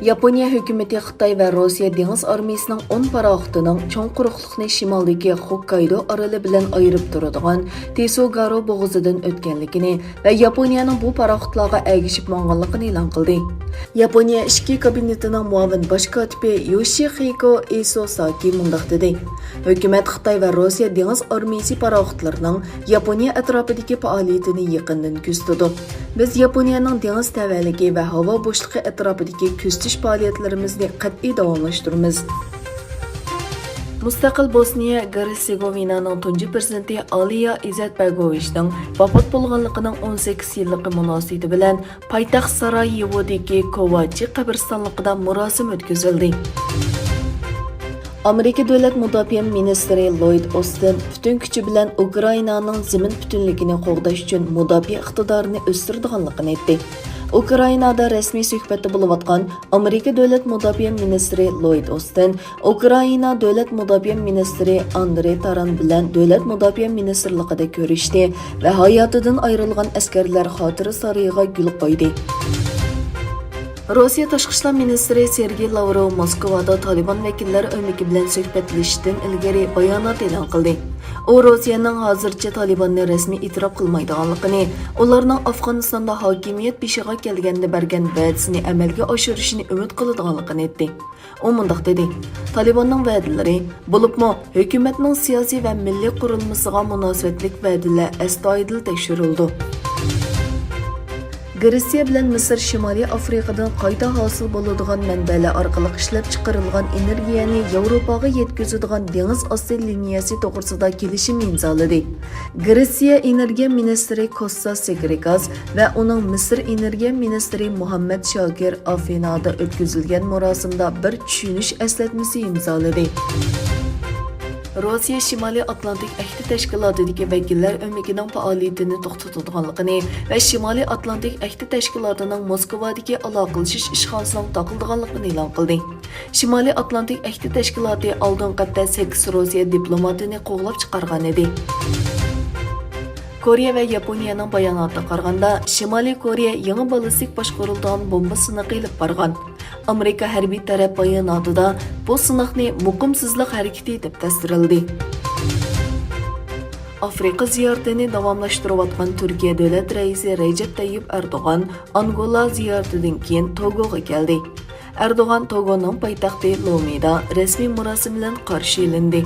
Yaponiya hökuməti Xitay və Rusiya dəniz armiyasının 10 paraxotining cho'ng quruqliqni shimoldagi Hokkaydo oroli bilan ayirib turadigan Tesogaro bo'g'ozidan o'tganligini va Yaponiyaning bu paraxotlarga ergishib monganligini e'lon qildi. Yaponiya ishki kabinetining muavin bosh kotibi Yoshihiko Isosaki mundaq dedi. Hökumət Xitay və Rusiya dəniz armiyasi paraxotlarining Yaponiya atrofidagi faoliyatini yaqindan kuzatdi. Biz Yaponiyaning dəniz tavalligi va havo bo'shliqi atrofidagi kuzatish faoliyatlarimizni qat'iy davomlashtiramiz. Mustaqil Bosniya Hersegovinaning tunji prezidenti Aliya Izetbegovichning vafot bo'lganligining 18 yilligi munosabati bilan poytaxt Sarayevodagi Kovachi qabristonligida marosim o'tkazildi. Amerika Davlat Mudofaa ministri Lloyd Austin butun kuchi bilan Ukrainaning zamin butunligini qo'g'dash uchun mudofaa iqtidorini o'stiradiganligini aytdi. Ukrainada rasmiy suhbatda bo'layotgan Amerika Davlat Mudofaa ministri Lloyd Austin, Ukraina Davlat Mudofaa ministri Andrey Taran bilan Davlat Mudofaa ministrligida ko'rishdi va hayotidan ayrilgan askarlar xotira sarayiga gul qo'ydi. Rossiya Tashqi ishlar ministri Sergey Lavrov Moskvada Taliban vakillari o'miki bilan suhbatlashishdan ilgari bayonot e'lon qildi. U Rossiyaning hozircha Talibanni rasmiy e'tirof qilmaydiganligini, ularning Afg'onistonda hokimiyat beshiga kelganda bergan va'dasini amalga oshirishini umid qiladiganligini aytdi. U mundaq dedi: Talibanning va'dalari, bo'libmi hukumatning siyosiy va milliy qurilmasiga munosabatlik va'dalar astoydil tekshirildi. Gretsiya bilan Misr Shimoliy Afrikadan qayta hosil bo'ladigan manbalar orqali ishlab chiqarilgan energiyani Yevropaga yetkazadigan dengiz osti liniyasi to'g'risida kelishim imzoladi. Gretsiya energiya ministri Kostas Sekrekas va uning Misr energiya ministri Muhammad Shokir Afinada o'tkazilgan marosimda bir tushunish eslatmasi imzoladi. Rossiya Shimoliy Atlantik Ahdi tashkilotidagi vakillar o'mikining faoliyatini to'xtatadiganligini va Shimoliy Atlantik Ahdi tashkilotining Moskvadagi aloqalashish ishxonasining taqildiganligini e'lon qildi. Shimoliy Atlantik Ahdi tashkiloti oldin qatta 8 Rossiya diplomatini qo'g'lab chiqargan edi. Koreya va Yaponiyaning bayonotiga qaraganda, Shimoliy Koreya yangi ballistik boshqarilgan bomba sinovi qilib borgan. Amerika harbiy taraf bayonotida bu sinoqni muqimsizlik harakati deb tasdiqladi. Afrika ziyoratini davomlashtirayotgan Turkiya davlat raisi Recep Tayyip Erdo'g'an Angola ziyaratidan keyin Togoga keldi. Erdo'g'an Togoning poytaxti Lomeda rasmiy marosim bilan qarshi olindi.